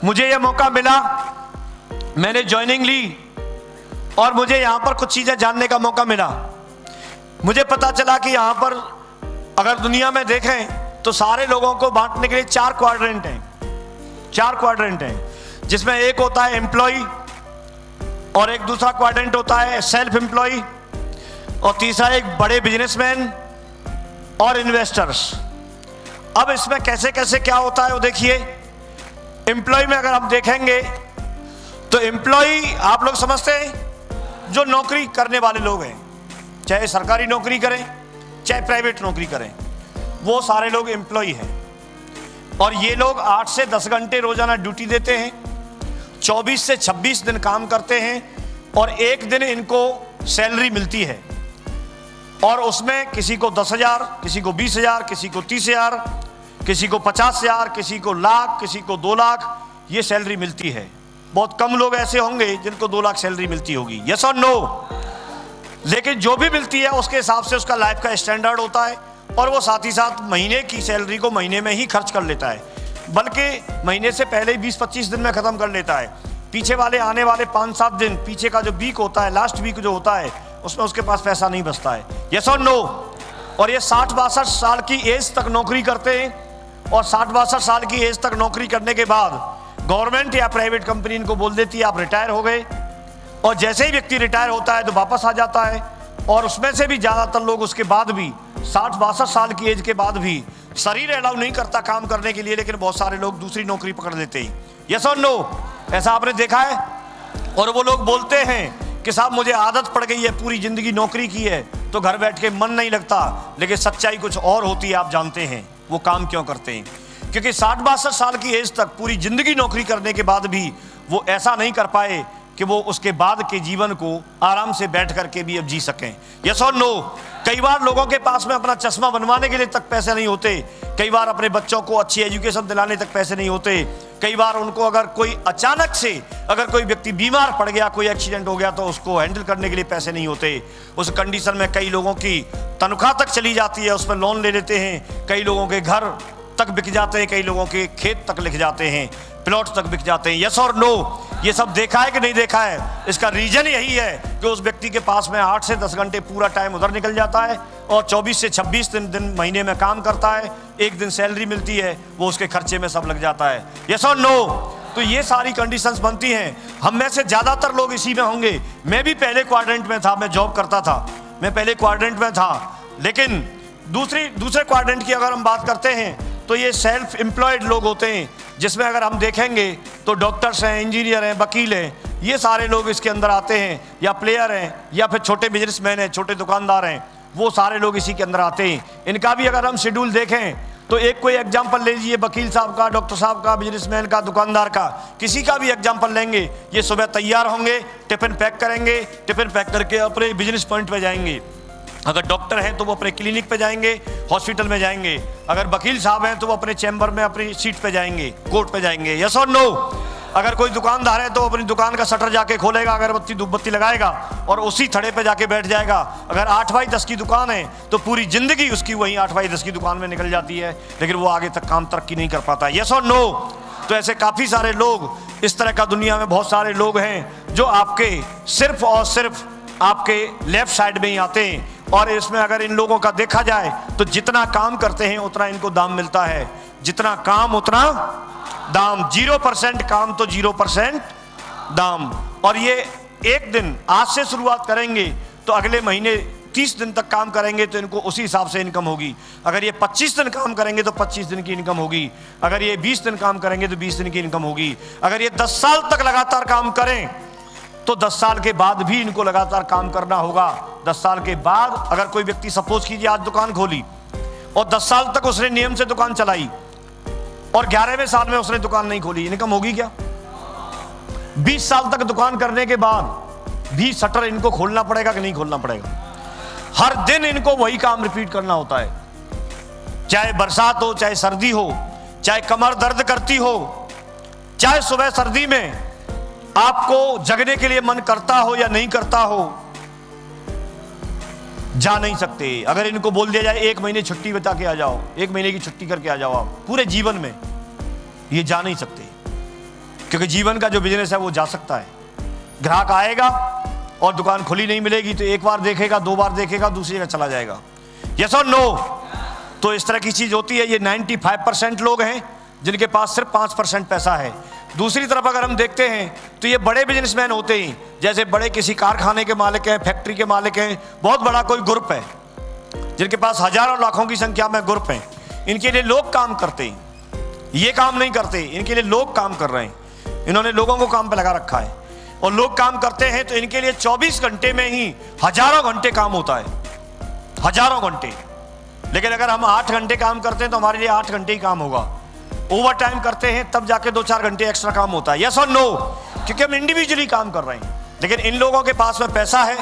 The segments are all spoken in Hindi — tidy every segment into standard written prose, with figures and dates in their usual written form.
मुझे यह मौका मिला, मैंने ज्वाइनिंग ली और मुझे यहाँ पर कुछ चीज़ें जानने का मौका मिला। मुझे पता चला कि यहाँ पर अगर दुनिया में देखें तो सारे लोगों को बांटने के लिए 4 क्वाड्रेंट हैं, जिसमें एक होता है एम्प्लॉय और एक दूसरा क्वाड्रेंट होता है सेल्फ एम्प्लॉय और तीसरा एक बड़े बिजनेसमैन और इन्वेस्टर्स। अब इसमें कैसे कैसे क्या होता है वो देखिए। एम्प्लॉय में अगर हम देखेंगे तो एम्प्लॉय आप लोग समझते हैं जो नौकरी करने वाले लोग हैं, चाहे सरकारी नौकरी करें चाहे प्राइवेट नौकरी करें, वो सारे लोग एम्प्लॉय हैं। और ये लोग 8 से 10 घंटे रोजाना ड्यूटी देते हैं, 24 से 26 दिन काम करते हैं और एक दिन इनको सैलरी मिलती है। और उसमें किसी को 10,000, किसी को 20,000, किसी को 30,000, किसी को 50,000, किसी को लाख, किसी को 2 लाख ये सैलरी मिलती है। बहुत कम लोग ऐसे होंगे जिनको 2 लाख सैलरी मिलती होगी, यस और नो। लेकिन जो भी मिलती है उसके हिसाब से उसका लाइफ का स्टैंडर्ड होता है और वो साथ ही साथ महीने की सैलरी को महीने में ही खर्च कर लेता है, बल्कि महीने से पहले ही 20-25 दिन में ख़त्म कर लेता है। पीछे वाले आने वाले 5-7 दिन पीछे का जो वीक होता है, लास्ट वीक जो होता है, उसमें उसके पास पैसा नहीं बचता है, यस और नो। और ये 60-62 साल की एज तक नौकरी करते हैं और 60-62 साल की एज तक नौकरी करने के बाद गवर्नमेंट या प्राइवेट कंपनी इनको बोल देती है आप रिटायर हो गए। और जैसे ही व्यक्ति रिटायर होता है तो वापस आ जाता है। और उसमें से भी ज़्यादातर लोग उसके बाद भी 60-62 साल की एज के बाद भी शरीर अलाउ नहीं करता काम करने के लिए, लेकिन बहुत सारे लोग दूसरी नौकरी पकड़ लेते हैं, यस और नो। ऐसा आपने देखा है। और वो लोग बोलते हैं कि साहब मुझे आदत पड़ गई है, पूरी जिंदगी नौकरी की है तो घर बैठ के मन नहीं लगता। लेकिन सच्चाई कुछ और होती है, आप जानते हैं वो काम क्यों करते हैं। क्योंकि 60-62 साल की एज तक पूरी जिंदगी नौकरी करने के बाद भी वो ऐसा नहीं कर पाए कि वो उसके बाद के जीवन को आराम से बैठ करके भी अब जी सकें, यस और नो। कई बार लोगों के पास में अपना चश्मा बनवाने के लिए तक पैसे नहीं होते, कई बार अपने बच्चों को अच्छी एजुकेशन दिलाने तक पैसे नहीं होते, कई बार उनको अगर कोई अचानक से अगर कोई व्यक्ति बीमार पड़ गया, कोई एक्सीडेंट हो गया तो उसको हैंडल करने के लिए पैसे नहीं होते। उस कंडीशन में कई लोगों की तनख्वाह तक चली जाती है, उस पर लोन ले लेते हैं, कई लोगों के घर तक बिक जाते हैं, कई लोगों के खेत तक लिख जाते हैं, प्लॉट तक बिक जाते हैं, यस और नो। ये सब देखा है कि नहीं देखा है। इसका रीजन यही है कि उस व्यक्ति के पास में 8 से 10 घंटे पूरा टाइम उधर निकल जाता है और 24 से 26 दिन महीने में काम करता है, एक दिन सैलरी मिलती है, वो उसके खर्चे में सब लग जाता है, यस और नो। तो ये सारी कंडीशंस बनती हैं। हम में से ज़्यादातर लोग इसी में होंगे। मैं भी पहले क्वाड्रेंट में था, मैं जॉब करता था, मैं पहले क्वाड्रेंट में था। लेकिन दूसरे क्वाड्रेंट की अगर हम बात करते हैं तो ये सेल्फ एम्प्लॉयड लोग होते हैं, जिसमें अगर हम देखेंगे तो डॉक्टर्स हैं, इंजीनियर हैं, वकील हैं, ये सारे लोग इसके अंदर आते हैं, या प्लेयर हैं, या फिर छोटे बिजनेसमैन हैं, छोटे दुकानदार हैं, वो सारे लोग इसी के अंदर आते हैं। इनका भी अगर हम शेड्यूल देखें तो एक कोई एग्जाम्पल ले लीजिए, वकील साहब का, डॉक्टर साहब का, बिजनेसमैन का, दुकानदार का, किसी का भी एग्जाम्पल लेंगे। ये सुबह तैयार होंगे, टिफिन पैक करेंगे, टिफिन पैक करके अपने बिजनेस पॉइंट पे जाएंगे। अगर डॉक्टर हैं तो वो अपने क्लिनिक पे जाएंगे, हॉस्पिटल में जाएंगे। अगर वकील साहब हैं तो वो अपने चैम्बर में अपनी सीट पे जाएंगे, कोर्ट पे जाएंगे, यस और नो। अगर कोई दुकानदार है तो अपनी दुकान का शटर जाके खोलेगा, अगरबत्ती धूपबत्ती लगाएगा और उसी थड़े पे जाके बैठ जाएगा। अगर 8x10 की दुकान है तो पूरी जिंदगी उसकी वहीं 8x10 की दुकान में निकल जाती है, लेकिन वो आगे तक काम तरक्की नहीं कर पाता, यस और नो। तो ऐसे काफ़ी सारे लोग इस तरह का दुनिया में बहुत सारे लोग हैं जो आपके सिर्फ और सिर्फ आपके लेफ्ट साइड में ही आते हैं। और इसमें अगर इन लोगों का देखा जाए तो जितना काम करते हैं उतना इनको दाम मिलता है, जितना काम उतना दाम, 0% काम तो 0% दाम। और ये एक दिन आज से शुरुआत करेंगे तो अगले महीने 30 दिन तक काम करेंगे तो इनको उसी हिसाब से इनकम होगी। अगर ये 25 दिन काम करेंगे तो 25 दिन की इनकम होगी। अगर ये 20 दिन काम करेंगे तो 20 दिन की इनकम होगी। अगर ये 10 साल तक लगातार काम करें तो 10 साल के बाद भी इनको लगातार काम करना होगा। 10 साल के बाद अगर कोई व्यक्ति सपोज कीजिए आज दुकान खोली और 10 साल तक उसने नियम से दुकान चलाई और 11वें साल में उसने दुकान नहीं खोली, इनकम होगी क्या? 20 साल तक दुकान करने के बाद भी शटर इनको खोलना पड़ेगा कि नहीं खोलना पड़ेगा? हर दिन इनको वही काम रिपीट करना होता है, चाहे बरसात हो, चाहे सर्दी हो, चाहे कमर दर्द करती हो, चाहे सुबह सर्दी में आपको जगने के लिए मन करता हो या नहीं करता हो, जा नहीं सकते। अगर इनको बोल दिया जाए 1 महीने छुट्टी बता के आ जाओ, 1 महीने की छुट्टी करके आ जाओ, आप पूरे जीवन में ये जा नहीं सकते। क्योंकि जीवन का जो बिजनेस है वो जा सकता है। ग्राहक आएगा और दुकान खुली नहीं मिलेगी तो एक बार देखेगा, 2 बार देखेगा, दूसरी जगह चला जाएगा। यस और नो? तो इस तरह की चीज होती है। ये 95% लोग हैं जिनके पास सिर्फ 5% पैसा है। दूसरी तरफ अगर हम देखते हैं तो ये बड़े बिजनेसमैन होते ही, जैसे बड़े किसी कारखाने के मालिक हैं, फैक्ट्री के मालिक हैं, बहुत बड़ा कोई ग्रुप है जिनके पास हजारों लाखों की संख्या में ग्रुप हैं। इनके लिए लोग काम करते हैं, ये काम नहीं करते, इनके लिए लोग काम कर रहे हैं। इन्होंने लोगों को काम पे लगा रखा है और लोग काम करते हैं तो इनके लिए 24 घंटे में ही हजारों घंटे काम होता है, हजारों घंटे। लेकिन अगर हम 8 घंटे काम करते हैं तो हमारे लिए 8 घंटे ही काम होगा। ओवर टाइम करते हैं तब जाके 2-4 घंटे एक्स्ट्रा काम होता है। यस और नो? क्योंकि हम इंडिविजुअली काम कर रहे हैं। लेकिन इन लोगों के पास में पैसा है,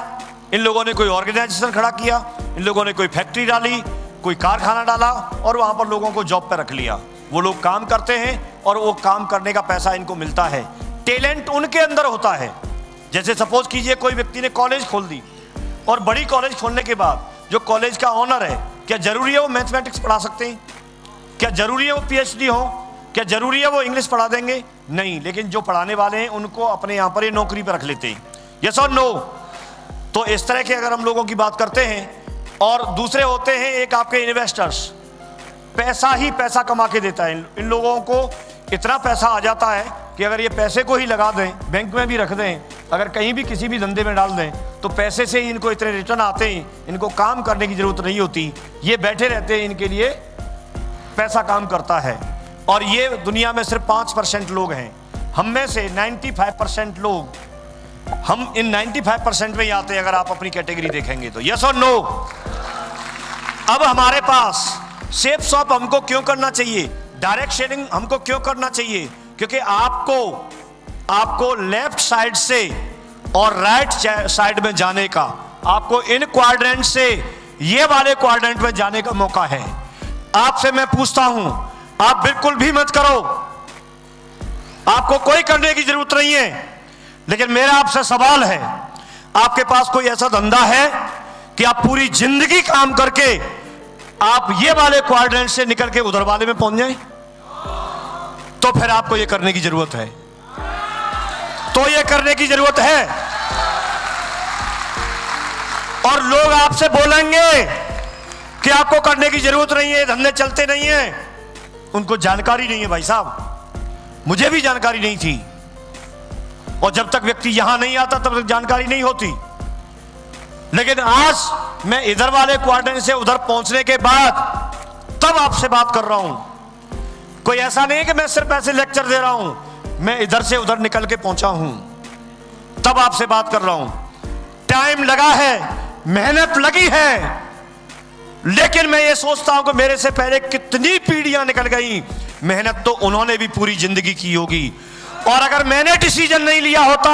इन लोगों ने कोई ऑर्गेनाइजेशन खड़ा किया, इन लोगों ने कोई फैक्ट्री डाली, कोई कारखाना डाला और वहां पर लोगों को जॉब पे रख लिया। वो लोग काम करते हैं और वो काम करने का पैसा इनको मिलता है। टैलेंट उनके अंदर होता है। जैसे सपोज कीजिए कोई व्यक्ति ने कॉलेज खोल दी और बड़ी कॉलेज खोलने के बाद जो कॉलेज का ऑनर है, क्या जरूरी है वो मैथमेटिक्स पढ़ा सकते हैं? क्या जरूरी है वो PhD हो? क्या जरूरी है वो इंग्लिश पढ़ा देंगे? नहीं। लेकिन जो पढ़ाने वाले हैं उनको अपने यहाँ पर ही नौकरी पर रख लेते हैं। यस और नो? तो इस तरह के अगर हम लोगों की बात करते हैं। और दूसरे होते हैं एक आपके इन्वेस्टर्स, पैसा ही पैसा कमा के देता है। इन लोगों को इतना पैसा आ जाता है कि अगर ये पैसे को ही लगा दें, बैंक में भी रख दें, अगर कहीं भी किसी भी धंधे में डाल दें तो पैसे से ही इनको इतने रिटर्न आते हैं, इनको काम करने की जरूरत नहीं होती। ये बैठे रहते हैं, इनके लिए पैसा काम करता है। और ये दुनिया में सिर्फ 5% लोग हैं। हम में से 95% लोग, हम इन 95% में ही आते हैं अगर आप अपनी कैटेगरी देखेंगे तो। यस और नो? अब हमारे पास सेफ शॉप हमको क्यों करना चाहिए, डायरेक्ट शेडिंग हमको क्यों करना चाहिए? क्योंकि आपको लेफ्ट साइड से और राइट साइड में जाने का, आपको इन क्वाड्रेंट से ये वाले क्वाड्रेंट में जाने का मौका है। आपसे मैं पूछता हूं, आप बिल्कुल भी मत करो, आपको कोई करने की जरूरत नहीं है। लेकिन मेरा आपसे सवाल है, आपके पास कोई ऐसा धंधा है कि आप पूरी जिंदगी काम करके आप ये वाले क्वाड्रेंट से निकल के उधर वाले में पहुंच जाएं? तो फिर आपको ये करने की जरूरत है, तो ये करने की जरूरत है। और लोग आपसे बोलेंगे कि आपको करने की जरूरत नहीं है, धंधे चलते नहीं है। उनको जानकारी नहीं है भाई साहब, मुझे भी जानकारी नहीं थी। और जब तक व्यक्ति यहां नहीं आता तब तक जानकारी नहीं होती। लेकिन आज मैं इधर वाले क्वाड्रेंट से उधर पहुंचने के बाद तब आपसे बात कर रहा हूं। कोई ऐसा नहीं कि मैं सिर्फ ऐसे लेक्चर दे रहा हूं, मैं इधर से उधर निकल के पहुंचा हूं तब आपसे बात कर रहा हूं। टाइम लगा है, मेहनत लगी है, लेकिन मैं ये सोचता हूं कि मेरे से पहले कितनी पीढ़ियां निकल गई, मेहनत तो उन्होंने भी पूरी जिंदगी की होगी। और अगर मैंने डिसीजन नहीं लिया होता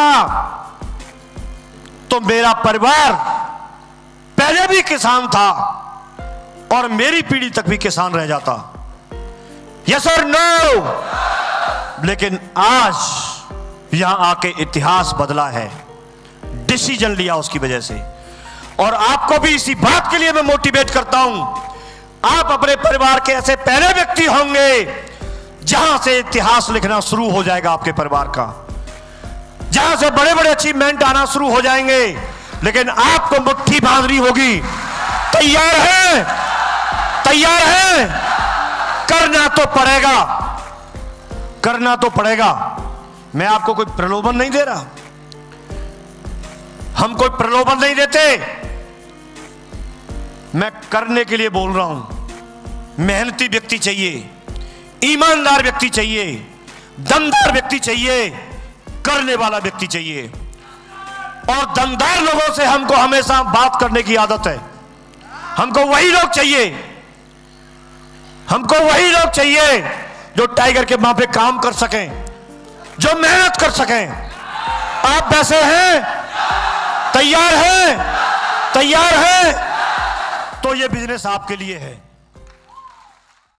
तो मेरा परिवार पहले भी किसान था और मेरी पीढ़ी तक भी किसान रह जाता। यस और नो? लेकिन आज यहां आके इतिहास बदला है, डिसीजन लिया उसकी वजह से। और आपको भी इसी बात के लिए मैं मोटिवेट करता हूं, आप अपने परिवार के ऐसे पहले व्यक्ति होंगे जहां से इतिहास लिखना शुरू हो जाएगा आपके परिवार का, जहां से बड़े बड़े अचीवमेंट आना शुरू हो जाएंगे। लेकिन आपको मुट्ठी बांधनी होगी। तैयार है? तैयार है? करना तो पड़ेगा, करना तो पड़ेगा। मैं आपको कोई प्रलोभन नहीं दे रहा, हम कोई प्रलोभन नहीं देते, मैं करने के लिए बोल रहा हूं। मेहनती व्यक्ति चाहिए, ईमानदार व्यक्ति चाहिए, दमदार व्यक्ति चाहिए, करने वाला व्यक्ति चाहिए। और दमदार लोगों से हमको हमेशा बात करने की आदत है। हमको वही लोग चाहिए, हमको वही लोग चाहिए जो टाइगर के मां पे काम कर सकें, जो मेहनत कर सकें। आप वैसे हैं? तैयार हैं? तैयार हैं? तो ये बिजनेस आपके लिए है।